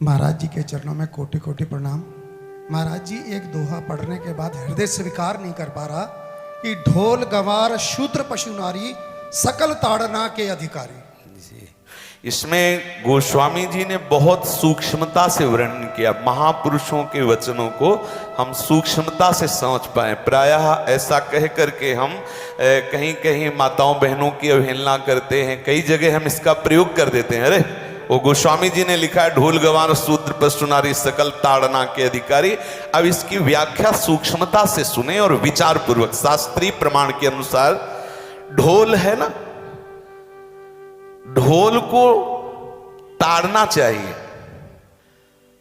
महाराज जी के चरणों में कोटि कोटि प्रणाम। महाराज जी एक दोहा पढ़ने के बाद हृदय स्वीकार नहीं कर पा रहा कि ढोल गंवार शूद्र पशु नारी सकल ताड़ना के अधिकारी। इसमें गोस्वामी जी ने बहुत सूक्ष्मता से वर्णन किया। महापुरुषों के वचनों को हम सूक्ष्मता से समझ पाए। प्रायः ऐसा कह करके हम कहीं कहीं माताओं बहनों की अवहेलना करते हैं, कई जगह हम इसका प्रयोग कर देते हैं। अरे वो गोस्वामी जी ने लिखा है ढोल गंवार शूद्र पशु नारी सकल ताड़ना के अधिकारी। अब इसकी व्याख्या सूक्ष्मता से सुने और विचार पूर्वक। शास्त्रीय प्रमाण के अनुसार ढोल है ना, ढोल को ताड़ना चाहिए।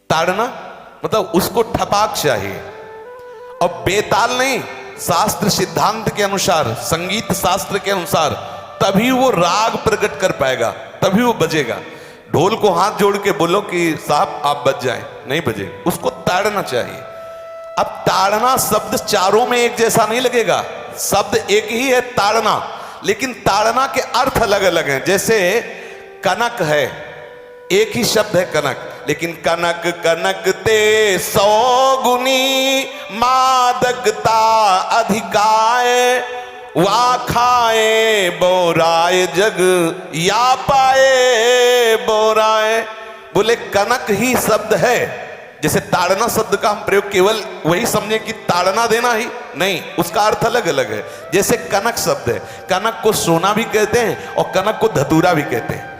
ताड़ना मतलब उसको ठपाक चाहिए और बेताल नहीं। शास्त्र सिद्धांत के अनुसार, संगीत शास्त्र के अनुसार तभी वो राग प्रकट कर पाएगा, तभी वो बजेगा। ढोल को हाथ जोड़ के बोलो कि साहब आप बज जाएं, नहीं बजे, उसको ताड़ना चाहिए। अब ताड़ना शब्द चारों में एक जैसा नहीं लगेगा। शब्द एक ही है ताड़ना, लेकिन ताड़ना के अर्थ अलग अलग हैं। जैसे कनक है, एक ही शब्द है कनक, लेकिन कनक कनक ते 100 गुनी मादकता अधिकाय वा खाए बोराए जग या पाए बोराए। बोले कनक ही शब्द है। जैसे ताड़ना शब्द का हम प्रयोग केवल वही समझे कि ताड़ना देना ही नहीं, उसका अर्थ अलग अलग है। जैसे कनक शब्द है, कनक को सोना भी कहते हैं और कनक को धतूरा भी कहते हैं।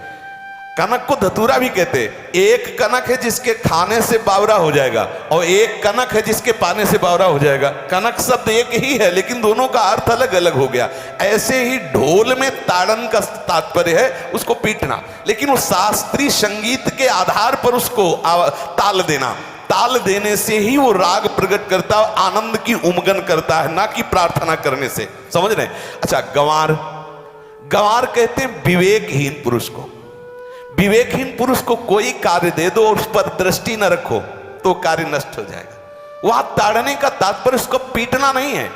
कनक को धतूरा भी कहते हैं। एक कनक है जिसके खाने से बावरा हो जाएगा और एक कनक है जिसके पाने से बावरा हो जाएगा। कनक शब्द एक ही है, लेकिन दोनों का अर्थ अलग अलग हो गया। ऐसे ही ढोल में ताड़न का तात्पर्य है उसको पीटना, लेकिन वो शास्त्रीय संगीत के आधार पर उसको ताल देना। ताल देने से ही वो राग प्रकट करता है, आनंद की उमगन करता है, ना कि प्रार्थना करने से। समझ रहे? अच्छा, गंवार, गंवार कहते हैं विवेकहीन पुरुष को। विवेकहीन पुरुष को कोई कार्य दे दो और उस पर दृष्टि न रखो तो कार्य नष्ट हो जाएगा। वहां ताड़ने का तात्पर्य उसको पीटना नहीं है।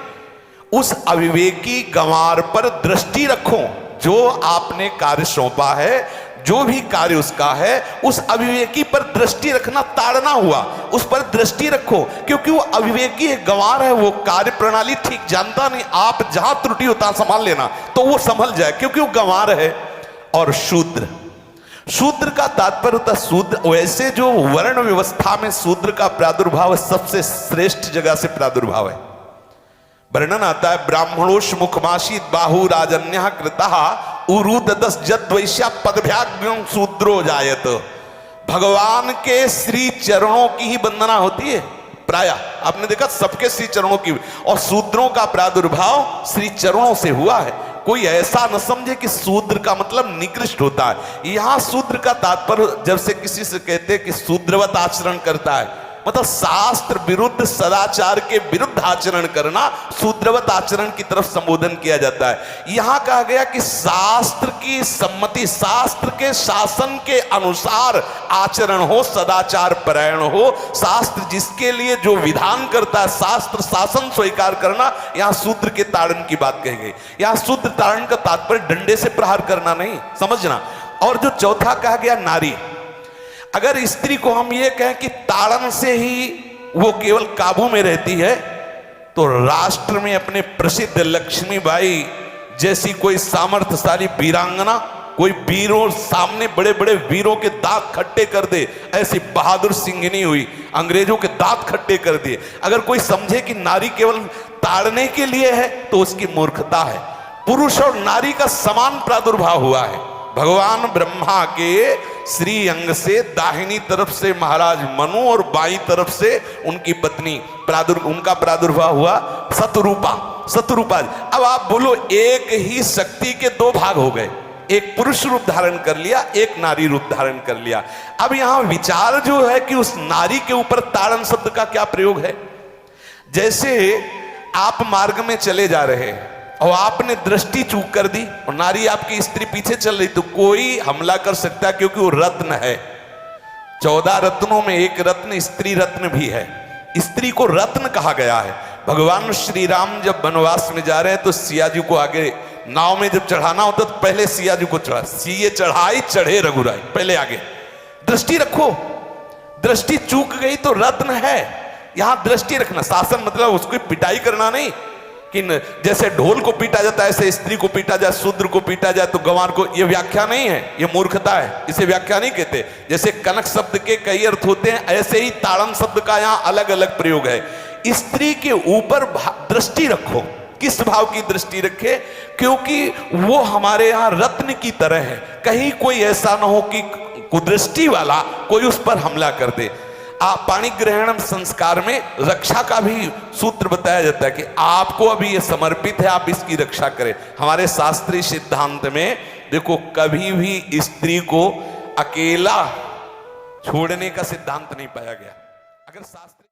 उस अविवेकी गंवार पर दृष्टि रखो। जो आपने कार्य सौंपा है, जो भी कार्य उसका है, उस अविवेकी पर दृष्टि रखना ताड़ना हुआ। उस पर दृष्टि रखो, क्योंकि वो अविवेकी है, गंवार है, वो कार्य प्रणाली ठीक जानता नहीं। आप जहां त्रुटि होता संभाल लेना तो वो संभल जाए, क्योंकि वो गंवार है। और शूद्र, शूद्र का तात्पर्य होता है शूद्र। वैसे जो वर्ण व्यवस्था में शूद्र का प्रादुर्भाव सबसे श्रेष्ठ जगह से प्रादुर्भाव है। वर्णन आता है ब्राह्मणोष मुखमाशीत बाहु राजन्य कृतः उरुददस जद्वैश्या पदभ्याग्यं शूद्रो जायत। भगवान के श्री चरणों की ही वंदना होती है। प्रायः आपने देखा सबके श्री चरणों की, और शूद्रों का प्रादुर्भाव श्री चरणों से हुआ है। कोई ऐसा न समझे कि शूद्र का मतलब निकृष्ट होता है। यहां शूद्र का तात्पर्य जब से किसी से कहते हैं कि शूद्रवत आचरण करता है, मतलब शास्त्र विरुद्ध, सदाचार के विरुद्ध आचरण करना शूद्रवत आचरण की तरफ संबोधन किया जाता है। यहां कहा गया कि शास्त्र की सम्मति, शास्त्र के शासन के अनुसार आचरण हो, सदाचार परायण हो। शास्त्र जिसके लिए जो विधान करता है, शास्त्र शासन स्वीकार करना, यहां शूद्र के ताड़न की बात कही गई। यहां शूद्र ताड़न का तात्पर्य डंडे से प्रहार करना नहीं, समझना। और जो चौथा कहा गया नारी, अगर स्त्री को हम ये कहें कि ताड़न से ही वो केवल काबू में रहती है, तो राष्ट्र में अपने प्रसिद्ध लक्ष्मीबाई जैसी कोई सामर्थ्यशाली वीरांगना, कोई वीरों सामने बड़े बड़े वीरों के दांत खट्टे कर दे, ऐसी बहादुर सिंघनी हुई, अंग्रेजों के दांत खट्टे कर दिए। अगर कोई समझे कि नारी केवल ताड़ने के लिए है तो उसकी मूर्खता है। पुरुष और नारी का समान प्रादुर्भाव हुआ है। भगवान ब्रह्मा के श्री अंग से दाहिनी तरफ से महाराज मनु और बाईं तरफ से उनकी पत्नी उनका प्रादुर्भाव हुआ शतरूपा। शतरूपा, अब आप बोलो एक ही शक्ति के दो भाग हो गए, एक पुरुष रूप धारण कर लिया, एक नारी रूप धारण कर लिया। अब यहां विचार जो है कि उस नारी के ऊपर ताड़न शब्द का क्या प्रयोग है। जैसे आप मार्ग में चले जा रहे हैं और आपने दृष्टि चूक कर दी और नारी आपकी स्त्री पीछे चल रही, तो कोई हमला कर सकता है, क्योंकि वो रत्न है। 14 रत्नों में एक रत्न स्त्री रत्न भी है। स्त्री को रत्न कहा गया है। भगवान श्री राम जब वनवास में जा रहे हैं तो सिया जी को आगे नाव में जब चढ़ाना होता तो पहले सिया जी को चढ़ा, सीए चढ़ाई चढ़े रघुराई, पहले आगे। दृष्टि रखो, दृष्टि चूक गई तो रत्न है, यहां दृष्टि रखना। शासन मतलब उसकी पिटाई करना नहीं कि जैसे ढोल को पीटा जाता है ऐसे स्त्री को पीटा जाए, शूद्र को पीटा जाए तो गंवार को, यह व्याख्या नहीं है, यह मूर्खता है, इसे व्याख्या नहीं कहते। जैसे कनक शब्द के कई अर्थ होते हैं, ऐसे ही ताड़न शब्द का यहां अलग अलग प्रयोग है। स्त्री के ऊपर दृष्टि रखो। किस भाव की दृष्टि रखे? क्योंकि वो हमारे यहां रत्न की तरह है, कहीं कोई ऐसा ना हो कि कुदृष्टि वाला कोई उस पर हमला कर दे। पाणी ग्रहण संस्कार में रक्षा का भी सूत्र बताया जाता है कि आपको अभी ये समर्पित है, आप इसकी रक्षा करें। हमारे शास्त्रीय सिद्धांत में देखो कभी भी स्त्री को अकेला छोड़ने का सिद्धांत नहीं पाया गया। अगर शास्त्र